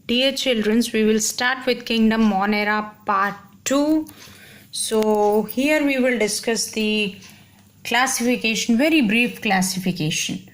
Dear children, we will start with Kingdom Monera part 2. So here we will discuss the classification, very brief classification.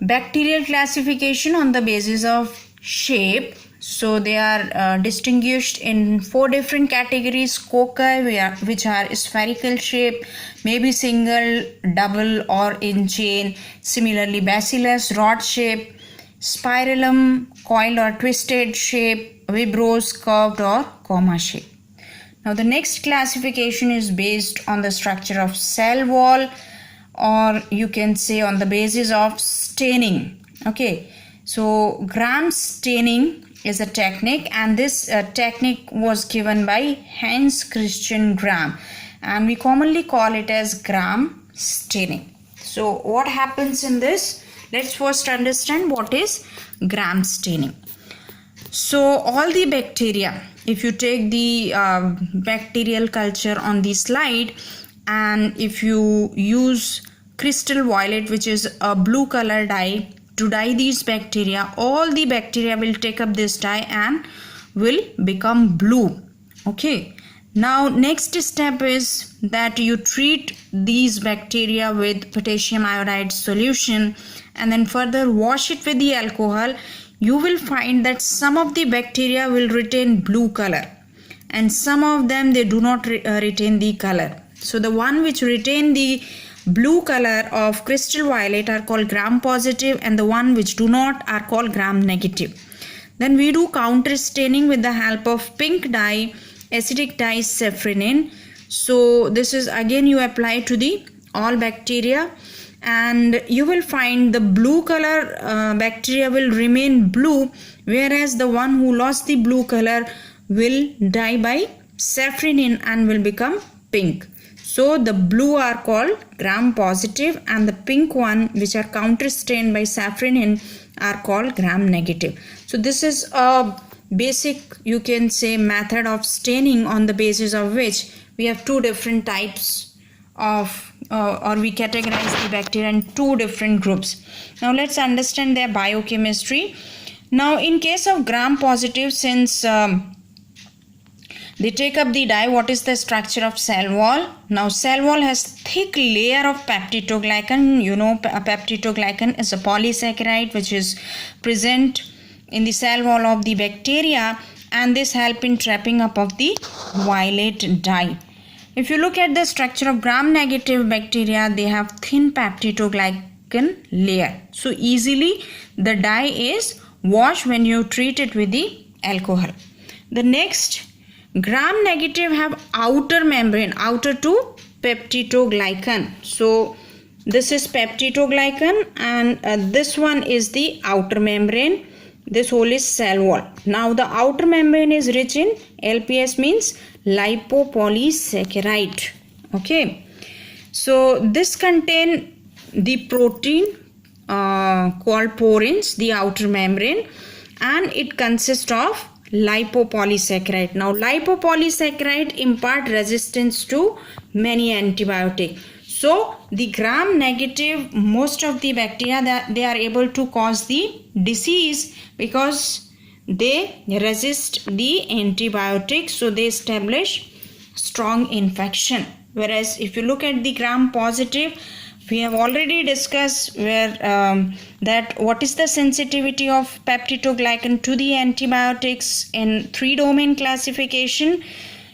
Bacterial classification on the basis of shape. So they are distinguished in 4 different categories. Cocci, which are spherical shape, maybe single, double or in chain. Similarly, Bacillus, rod shape. Spirillum, coiled or twisted shape. Vibros, curved or comma shape. Now the next classification is based on the structure of cell wall, or you can say on the basis of staining. Okay, so Gram staining is a technique, and this technique was given by Hans Christian Gram, and we commonly call it as Gram staining. So what happens in this? Let's first understand what is Gram staining. So all the bacteria, if you take the bacterial culture on the slide, and if you use crystal violet, which is a blue color dye, to dye these bacteria, all the bacteria will take up this dye and will become blue. Okay, now next step is that you treat these bacteria with potassium iodide solution and then further wash it with the alcohol. You will find that some of the bacteria will retain blue color and some of them they do not retain the color. So the one which retain the blue color of crystal violet are called Gram positive, and the one which do not are called Gram negative. Then we do counter staining with the help of pink dye, acidic dye safranin. So this is again you apply to the all bacteria, and you will find the blue color bacteria will remain blue, whereas the one who lost the blue color will dye by safranin and will become pink. So the blue are called Gram positive, and the pink one which are counter stained by safranin are called Gram negative. So this is a basic, you can say, method of staining on the basis of which we have 2 different types of or we categorize the bacteria in 2 different groups. Now let's understand their biochemistry. Now in case of Gram positive, since they take up the dye, what is the structure of cell wall? Now cell wall has thick layer of peptidoglycan. You know, a peptidoglycan is a polysaccharide which is present in the cell wall of the bacteria, and this help in trapping up of the violet dye. If you look at the structure of Gram negative bacteria, they have thin peptidoglycan layer. So easily the dye is washed when you treat it with the alcohol. The next, Gram negative have outer membrane, outer to peptidoglycan. So this is peptidoglycan, and this one is the outer membrane. This whole is cell wall. Now the outer membrane is rich in LPS, means lipopolysaccharide. Okay, so this contain the protein called porins, the outer membrane, and it consists of lipopolysaccharide. Now lipopolysaccharide impart resistance to many antibiotics. So the Gram negative, most of the bacteria that they are able to cause the disease because they resist the antibiotics, so they establish strong infection. Whereas if you look at the Gram positive, we have already discussed where that what is the sensitivity of peptidoglycan to the antibiotics in 3 domain classification.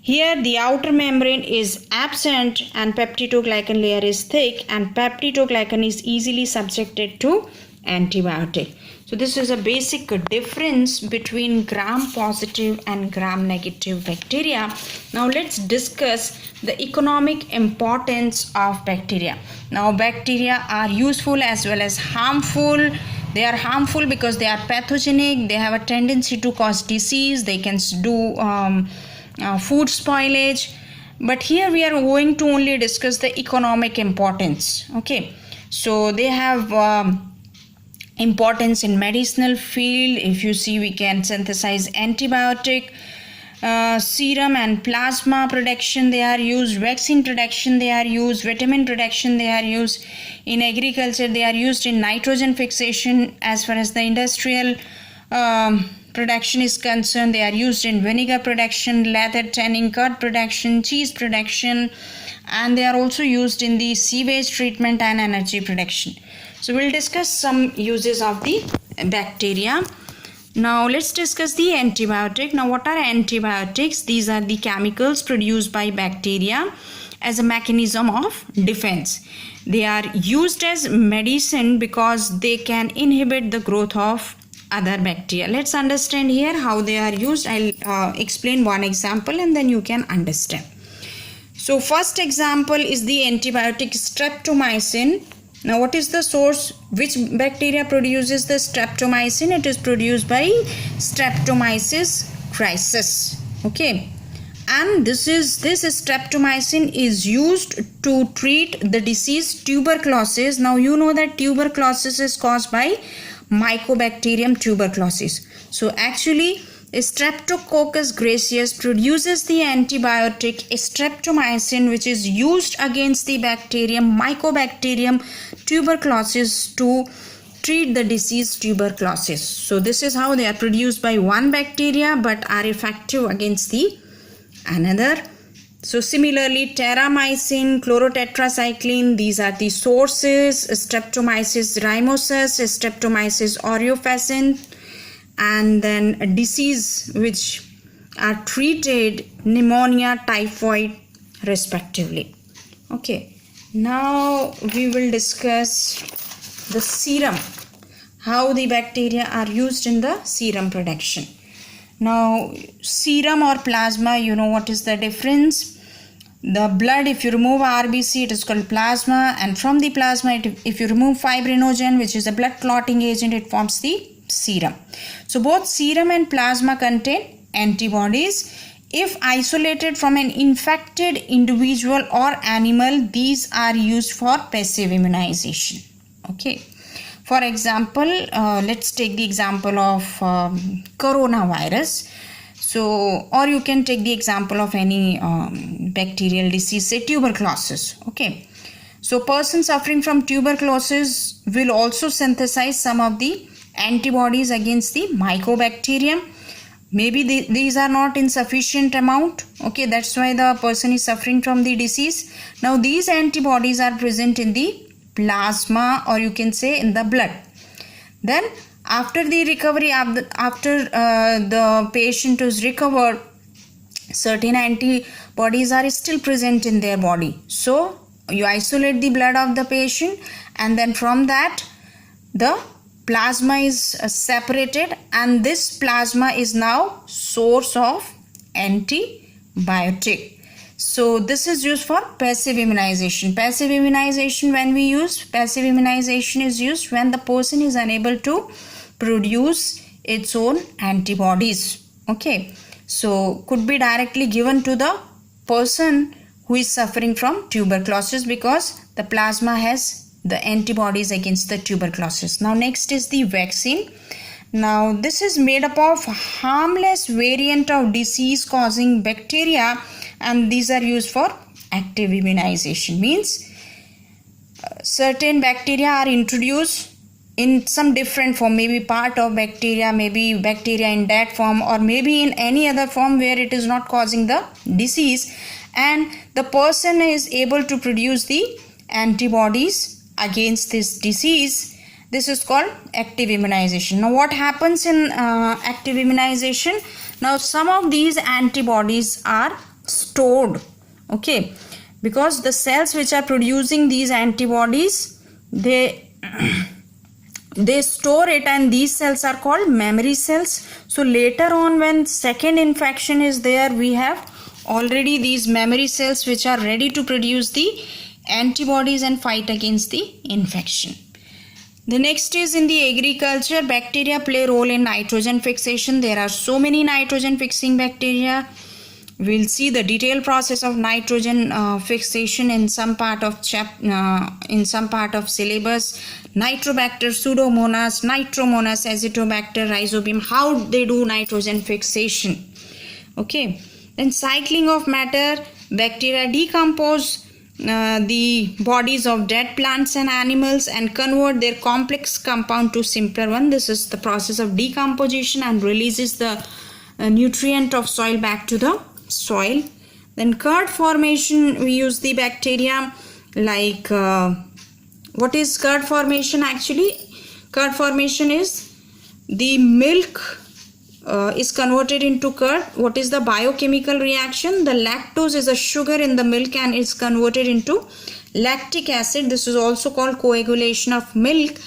Here the outer membrane is absent and peptidoglycan layer is thick, and peptidoglycan is easily subjected to antibiotic. So this is a basic difference between Gram positive and Gram negative bacteria. Now let's discuss the economic importance of bacteria. Now bacteria are useful as well as harmful. They are harmful because they are pathogenic. They have a tendency to cause disease. They can do food spoilage. But here we are going to only discuss the economic importance. Okay, so they have importance in medicinal field. If you see, we can synthesize antibiotic, serum and plasma production they are used, vaccine production they are used, vitamin production they are used, in agriculture they are used in nitrogen fixation as far as the industrial production is concerned, they are used in vinegar production, leather tanning, curd production, cheese production, and they are also used in the sewage treatment and energy production. So we'll discuss some uses of the bacteria. Now let's discuss the antibiotic. Now what are antibiotics? These are the chemicals produced by bacteria as a mechanism of defense. They are used as medicine because they can inhibit the growth of other bacteria. Let's understand here how they are used. I'll explain one example and then you can understand. So first example is the antibiotic streptomycin. Now what is the source? Which bacteria produces the streptomycin? It is produced by Streptomyces crisis. Okay, and this streptomycin is used to treat the disease tuberculosis. Now you know that tuberculosis is caused by Mycobacterium tuberculosis. So actually Streptococcus gracius produces the antibiotic streptomycin, which is used against the bacterium Mycobacterium tuberculosis to treat the disease tuberculosis. So this is how they are produced by one bacteria but are effective against the another. So similarly, terramycin, chlorotetracycline, these are the sources. Streptomyces ramosus, Streptomyces aureophacin, and then a disease which are treated pneumonia, typhoid respectively. Okay, now we will discuss the serum, how the bacteria are used in the serum production. Now serum or plasma, you know what is the difference. The blood, if you remove RBC, it is called plasma, and from the plasma, if you remove fibrinogen, which is a blood clotting agent, it forms the serum. So both serum and plasma contain antibodies. If isolated from an infected individual or animal, these are used for passive immunization. Okay, for example, let's take the example of coronavirus. So, or you can take the example of any bacterial disease, say tuberculosis. Okay, so person suffering from tuberculosis will also synthesize some of the antibodies against the Mycobacterium. Maybe these are not in sufficient amount. Okay, that's why the person is suffering from the disease. Now these antibodies are present in the plasma, or you can say in the blood. Then after the recovery, after the patient is recovered, certain antibodies are still present in their body. So you isolate the blood of the patient, and then from that the plasma is separated, and this plasma is now source of antibiotic. So this is used for passive immunization. Passive immunization, when we use passive immunization, is used when the person is unable to produce its own antibodies. Okay, so could be directly given to the person who is suffering from tuberculosis because the plasma has the antibodies against the tuberculosis. Now next is the vaccine. Now this is made up of harmless variant of disease causing bacteria, and these are used for active immunization. Means certain bacteria are introduced in some different form, maybe part of bacteria, maybe bacteria in that form, or maybe in any other form where it is not causing the disease, and the person is able to produce the antibodies against this disease. This is called active immunization. Now what happens in active immunization? Now some of these antibodies are stored, okay, because the cells which are producing these antibodies, they store it, and these cells are called memory cells. So later on, when second infection is there, we have already these memory cells which are ready to produce the antibodies and fight against the infection. The next is in the agriculture. Bacteria play a role in nitrogen fixation. There are so many nitrogen fixing bacteria. We'll see the detailed process of nitrogen fixation in some part of syllabus. Nitrobacter, Pseudomonas, Nitromonas, Azotobacter, Rhizobium, how they do nitrogen fixation. Okay, then cycling of matter. Bacteria decompose the bodies of dead plants and animals and convert their complex compound to simpler one. This is the process of decomposition and releases the nutrient of soil back to the soil. Then curd formation, we use the bacteria like what is curd formation actually? Curd formation is the milk is converted into curd. What is the biochemical reaction? The lactose is a sugar in the milk and is converted into lactic acid. This is also called coagulation of milk.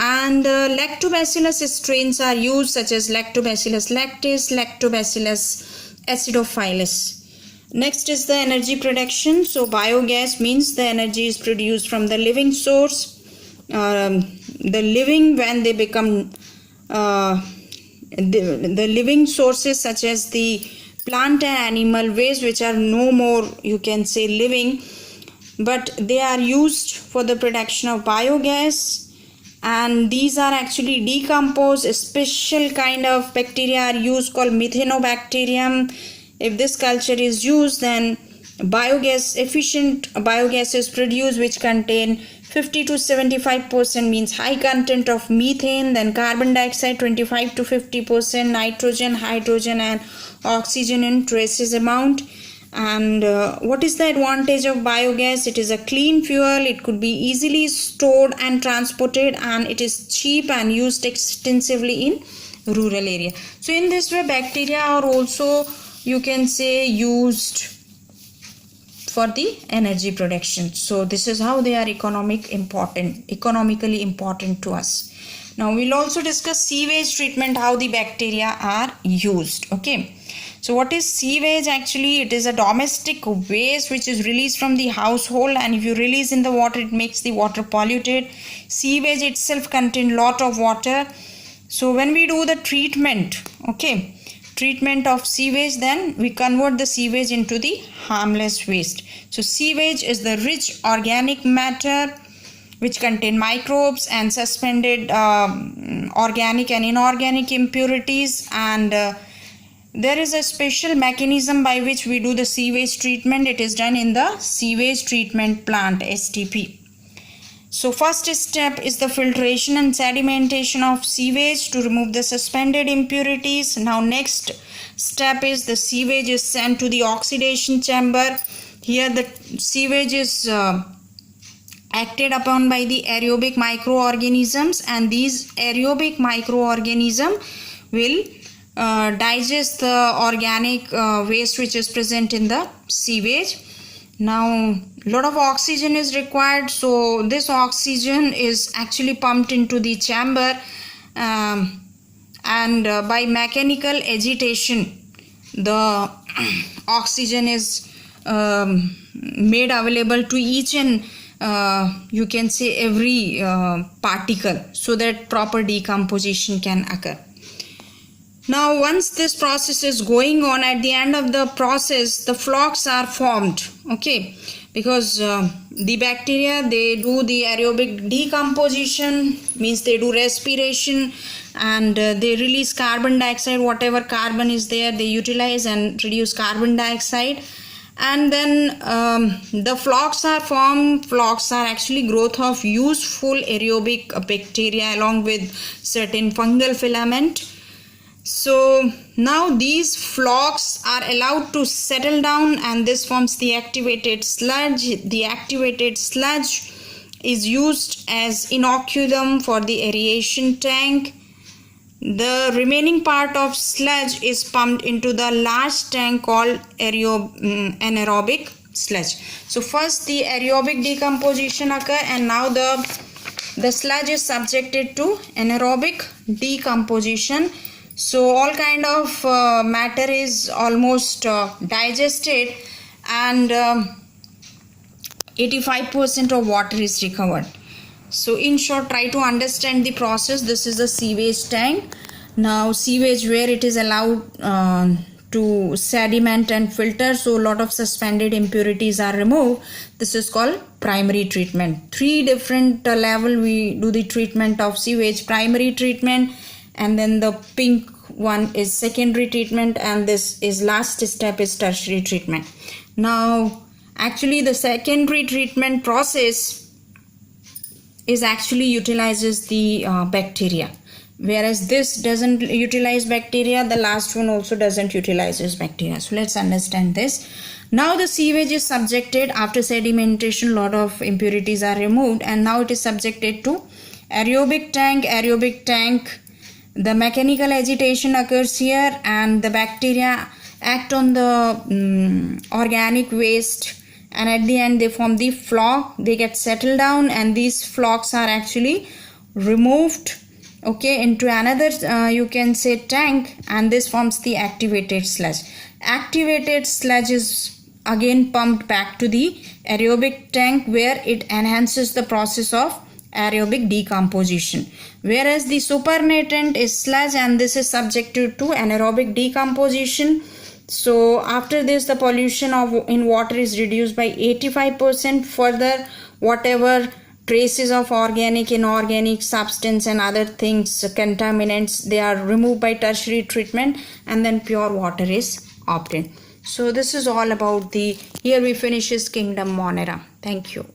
And lactobacillus strains are used, such as Lactobacillus lactis, Lactobacillus acidophilus. Next is the energy production. So biogas means the energy is produced from the living source. The living, when they become the living sources such as the plant and animal waste, which are no more, you can say, living, but they are used for the production of biogas, and these are actually decomposed. A special kind of bacteria are used called Methanobacterium. If this culture is used, then efficient biogas is produced, which contain 50 to 75% means high content of methane, then carbon dioxide 25 to 50%, nitrogen, hydrogen and oxygen in traces amount. And what is the advantage of biogas? It is a clean fuel, it could be easily stored and transported, and it is cheap and used extensively in rural area. So in this way, bacteria are also, you can say, used for the energy production. So this is how they are economically important to us. Now we'll also discuss sewage treatment, how the bacteria are used. Okay, so what is sewage actually? It is a domestic waste which is released from the household, and if you release in the water, it makes the water polluted. Sewage itself contains lot of water. So when we do the treatment of sewage, then we convert the sewage into the harmless waste. So sewage is the rich organic matter which contain microbes and suspended organic and inorganic impurities, and there is a special mechanism by which we do the sewage treatment. It is done in the sewage treatment plant, STP. So first step is the filtration and sedimentation of sewage to remove the suspended impurities. Now next step is the sewage is sent to the oxidation chamber. Here the sewage is acted upon by the aerobic microorganisms, and these aerobic microorganisms will digest the organic waste which is present in the sewage. Now a lot of oxygen is required, so this oxygen is actually pumped into the chamber, and by mechanical agitation the oxygen is made available to each and you can say every particle, so that proper decomposition can occur. Now once this process is going on, at the end of the process the flocks are formed, okay, because the bacteria, they do the aerobic decomposition, means they do respiration, and they release carbon dioxide. Whatever carbon is there, they utilize and reduce carbon dioxide, and then the flocks are formed. Flocks are actually growth of useful aerobic bacteria along with certain fungal filament. So now these flocks are allowed to settle down, and this forms the activated sludge. The activated sludge is used as inoculum for the aeration tank. The remaining part of sludge is pumped into the large tank called anaerobic sludge. So first the aerobic decomposition occur, and now the sludge is subjected to anaerobic decomposition. So all kind of matter is almost digested, and 85% of water is recovered. So in short, try to understand the process. This is a sewage tank. Now sewage, where it is allowed to sediment and filter, so a lot of suspended impurities are removed. This is called primary treatment. 3 different level we do the treatment of sewage: primary treatment, and then the pink one is secondary treatment, and this is last step is tertiary treatment. Now Actually, the secondary treatment process is actually utilizes the bacteria, whereas this doesn't utilize bacteria. The last one also doesn't utilizes bacteria. So let's understand this. Now the sewage is subjected, after sedimentation, lot of impurities are removed, and now it is subjected to aerobic tank. The mechanical agitation occurs here, and the bacteria act on the organic waste, and at the end they form the flock. They get settled down, and these flocks are actually removed, okay, into another you can say tank, and this forms the activated sludge. Activated sludge is again pumped back to the aerobic tank, where it enhances the process of aerobic decomposition, whereas the supernatant is sludge, and this is subjected to anaerobic decomposition. So after this, the pollution in water is reduced by 85%. Further, whatever traces of organic, inorganic substance and other things, contaminants, they are removed by tertiary treatment, and then pure water is obtained. So this is all about here we finishes Kingdom Monera. Thank you.